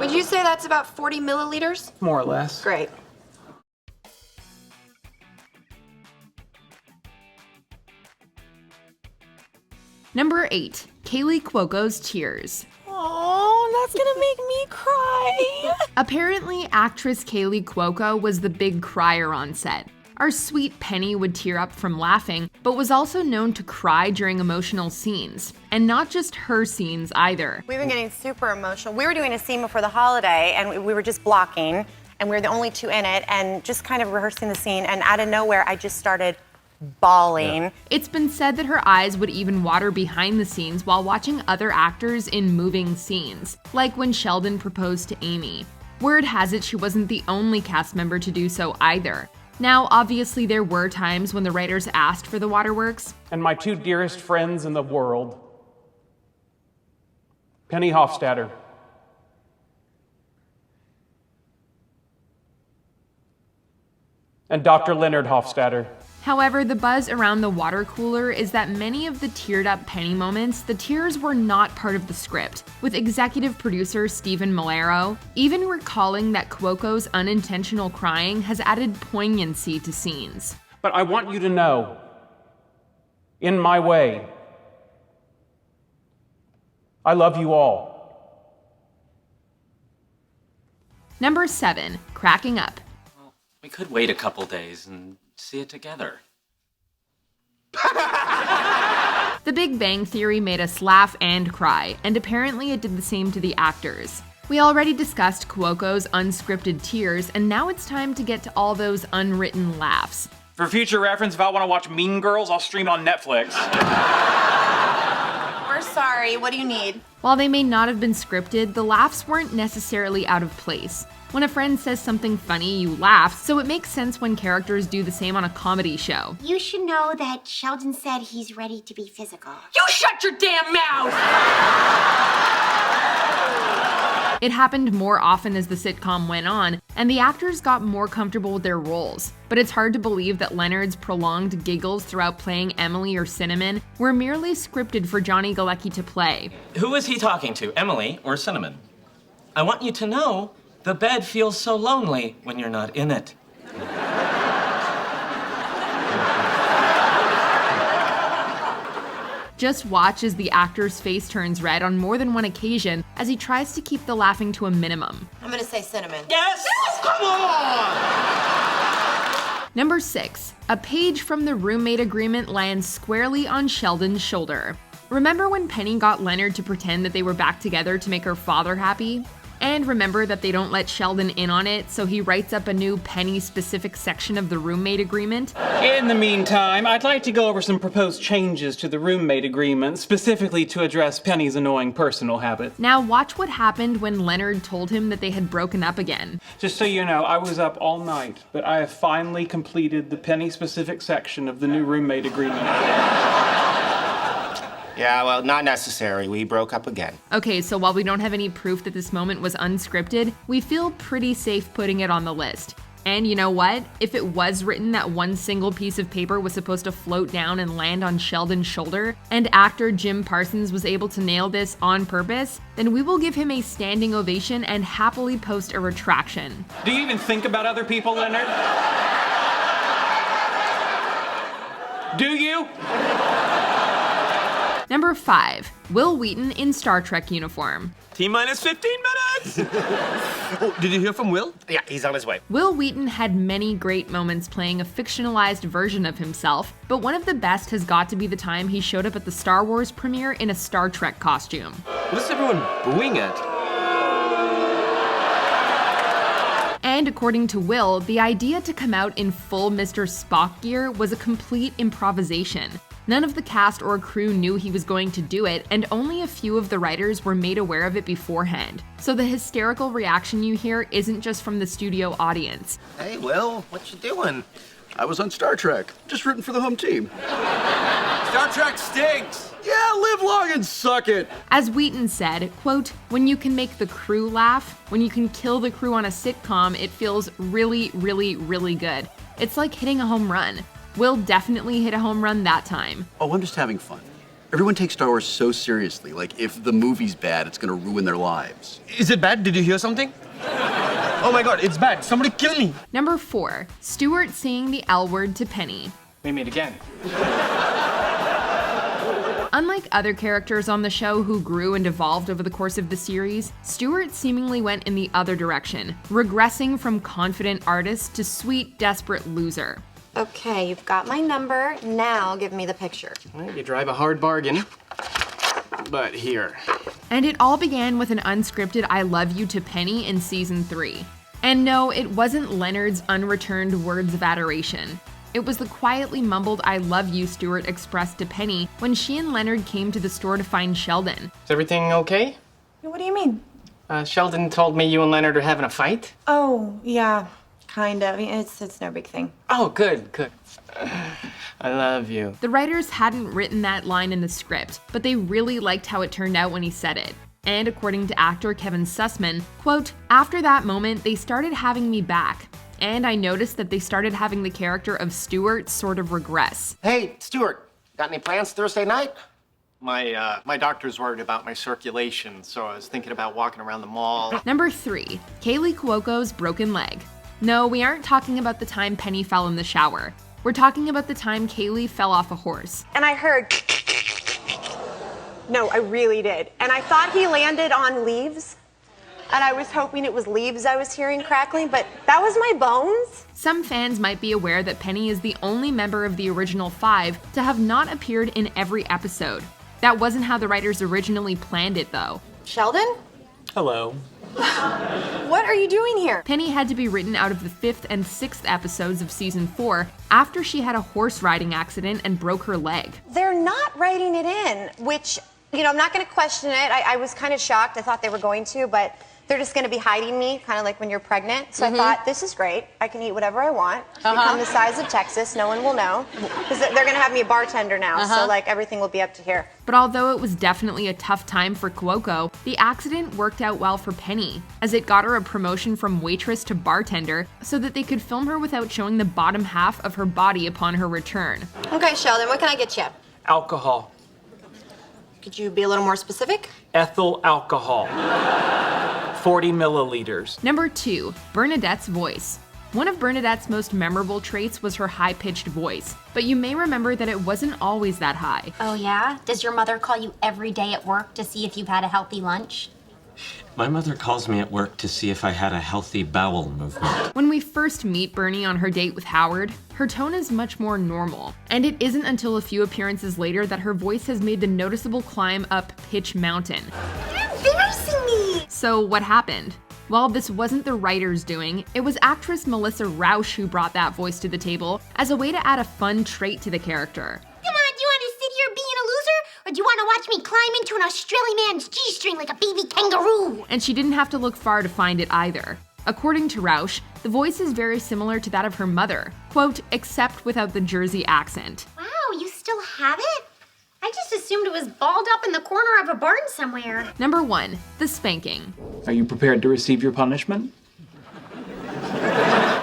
Would you say that's about 40 milliliters? More or less. Great. Number 8, Kaley Cuoco's tears. Oh, that's gonna make me cry. Apparently, actress Kaley Cuoco was the big crier on set. Our sweet Penny would tear up from laughing, but was also known to cry during emotional scenes. And not just her scenes either. We've been getting super emotional. We were doing a scene before the holiday, and we were just blocking, and we were the only two in it, and just kind of rehearsing the scene, and out of nowhere, I just started bawling. Yeah. It's been said that her eyes would even water behind the scenes while watching other actors in moving scenes, like when Sheldon proposed to Amy. Word has it she wasn't the only cast member to do so either. Now, obviously there were times when the writers asked for the waterworks. And my two dearest friends in the world, Penny Hofstadter and Dr. Leonard Hofstadter. However, the buzz around the water cooler is that many of the teared-up Penny moments, the tears were not part of the script, with executive producer Stephen Malero even recalling that Cuoco's unintentional crying has added poignancy to scenes. But I want you to know, in my way, I love you all. Number 7, cracking up. Well, we could wait a couple days and see it together. The Big Bang Theory made us laugh and cry, and apparently it did the same to the actors. We already discussed Cuoco's unscripted tears, and now it's time to get to all those unwritten laughs. For future reference, if I want to watch Mean Girls, I'll stream it on Netflix. We're sorry, what do you need? While they may not have been scripted, the laughs weren't necessarily out of place. When a friend says something funny, you laugh, so it makes sense when characters do the same on a comedy show. You should know that Sheldon said he's ready to be physical. You shut your damn mouth! It happened more often as the sitcom went on, and the actors got more comfortable with their roles. But it's hard to believe that Leonard's prolonged giggles throughout playing Emily or Cinnamon were merely scripted for Johnny Galecki to play. Who is he talking to, Emily or Cinnamon? I want you to know the bed feels so lonely when you're not in it. Just watch as the actor's face turns red on more than one occasion as he tries to keep the laughing to a minimum. I'm gonna say cinnamon. Yes! Come on! Number 6, a page from the roommate agreement lands squarely on Sheldon's shoulder. Remember when Penny got Leonard to pretend that they were back together to make her father happy? And remember that they don't let Sheldon in on it, so he writes up a new Penny-specific section of the roommate agreement? In the meantime, I'd like to go over some proposed changes to the roommate agreement, specifically to address Penny's annoying personal habit. Now watch what happened when Leonard told him that they had broken up again. Just so you know, I was up all night, but I have finally completed the Penny-specific section of the new roommate agreement. Yeah, well, not necessary. We broke up again. Okay, so while we don't have any proof that this moment was unscripted, we feel pretty safe putting it on the list. And you know what? If it was written that one single piece of paper was supposed to float down and land on Sheldon's shoulder, and actor Jim Parsons was able to nail this on purpose, then we will give him a standing ovation and happily post a retraction. Do you even think about other people, Leonard? Do you? Number 5, Will Wheaton in Star Trek uniform. T-minus 15 minutes! Oh, did you hear from Will? Yeah, he's on his way. Will Wheaton had many great moments playing a fictionalized version of himself, but one of the best has got to be the time he showed up at the Star Wars premiere in a Star Trek costume. What is everyone booing at? And according to Will, the idea to come out in full Mr. Spock gear was a complete improvisation. None of the cast or crew knew he was going to do it, and only a few of the writers were made aware of it beforehand. So the hysterical reaction you hear isn't just from the studio audience. Hey, Will, what you doing? I was on Star Trek, just rooting for the home team. Star Trek stinks! Yeah, live long and suck it! As Wheaton said, quote, "When you can make the crew laugh, when you can kill the crew on a sitcom, it feels really, really, really good. It's like hitting a home run. Will definitely hit a home run that time." Oh, I'm just having fun. Everyone takes Star Wars so seriously. Like, if the movie's bad, it's gonna ruin their lives. Is it bad? Did you hear something? Oh my god, it's bad. Somebody kill me. Number 4, Stuart saying the L word to Penny. We meet again. Unlike other characters on the show who grew and evolved over the course of the series, Stuart seemingly went in the other direction, regressing from confident artist to sweet, desperate loser. Okay, you've got my number. Now give me the picture. Well, you drive a hard bargain. But here. And it all began with an unscripted I love you to Penny in season 3. And no, it wasn't Leonard's unreturned words of adoration. It was the quietly mumbled I love you Stuart expressed to Penny when she and Leonard came to the store to find Sheldon. Is everything okay? What do you mean? Sheldon told me you and Leonard are having a fight. Oh, yeah, kind of. It's no big thing. Oh, good. I love you. The writers hadn't written that line in the script, but they really liked how it turned out when he said it. And according to actor Kevin Sussman, quote, after that moment, they started having me back. And I noticed that they started having the character of Stuart sort of regress. Hey, Stuart, got any plans Thursday night? My doctor's worried about my circulation, so I was thinking about walking around the mall. Number 3, Kaley Cuoco's broken leg. No, we aren't talking about the time Penny fell in the shower. We're talking about the time Kaley fell off a horse. And I heard. No, I really did. And I thought he landed on leaves. And I was hoping it was leaves I was hearing crackling, but that was my bones. Some fans might be aware that Penny is the only member of the original 5 to have not appeared in every episode. That wasn't how the writers originally planned it, though. Sheldon? Hello. What are you doing here? Penny had to be written out of the 5th and 6th episodes of season 4 after she had a horse riding accident and broke her leg. They're not writing it in, which, I'm not going to question it. I was kind of shocked. I thought they were going to, but they're just going to be hiding me, kind of like when you're pregnant. So I thought, this is great. I can eat whatever I want. Become the size of Texas. No one will know. Because they're going to have me a bartender now, so everything will be up to here. But although it was definitely a tough time for Cuoco, the accident worked out well for Penny, as it got her a promotion from waitress to bartender so that they could film her without showing the bottom half of her body upon her return. Okay, Sheldon, what can I get you? Alcohol. Could you be a little more specific? Ethyl alcohol. 40 milliliters. Number 2, Bernadette's voice. One of Bernadette's most memorable traits was her high-pitched voice, but you may remember that it wasn't always that high. Oh yeah? Does your mother call you every day at work to see if you've had a healthy lunch? My mother calls me at work to see if I had a healthy bowel movement. When we first meet Bernie on her date with Howard, her tone is much more normal, and it isn't until a few appearances later that her voice has made the noticeable climb up Pitch Mountain. You're embarrassing me! So what happened? Well, this wasn't the writer's doing. It was actress Melissa Rauch who brought that voice to the table as a way to add a fun trait to the character. Come on, do you want to sit here being a loser? Or do you want to watch me climb into an Australian man's G-string like a baby kangaroo? And she didn't have to look far to find it either. According to Rauch, the voice is very similar to that of her mother, quote, except without the Jersey accent. Wow, you still have it? I just assumed it was balled up in the corner of a barn somewhere. Number 1, the spanking. Are you prepared to receive your punishment?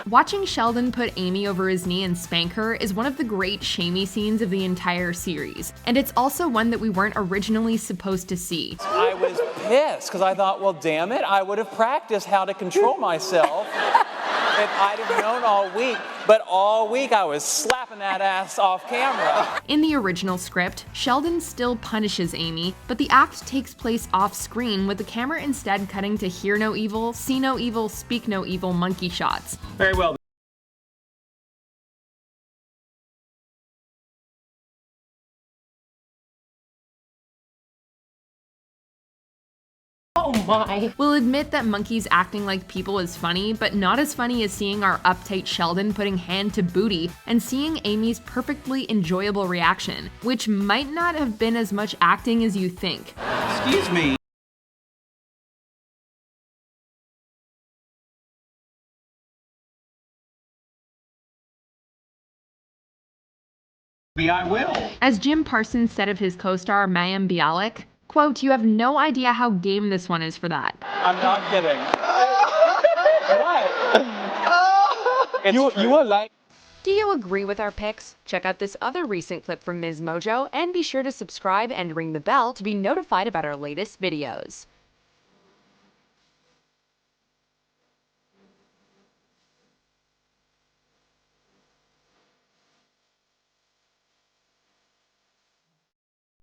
Watching Sheldon put Amy over his knee and spank her is one of the great shamey scenes of the entire series, and it's also one that we weren't originally supposed to see. I was pissed because I thought, well, damn it, I would have practiced how to control myself if I'd have known all week. But all week I was slapping that ass off camera. In the original script, Sheldon still punishes Amy, but the act takes place off screen with the camera instead cutting to hear no evil, see no evil, speak no evil monkey shots. Very well. Oh my. We'll admit that monkeys acting like people is funny, but not as funny as seeing our uptight Sheldon putting hand to booty and seeing Amy's perfectly enjoyable reaction, which might not have been as much acting as you think. Excuse me. I will. As Jim Parsons said of his co-star Mayim Bialik, quote, you have no idea how game this one is for that. I'm not kidding. What? You are like... Do you agree with our picks? Check out this other recent clip from Ms. Mojo and be sure to subscribe and ring the bell to be notified about our latest videos.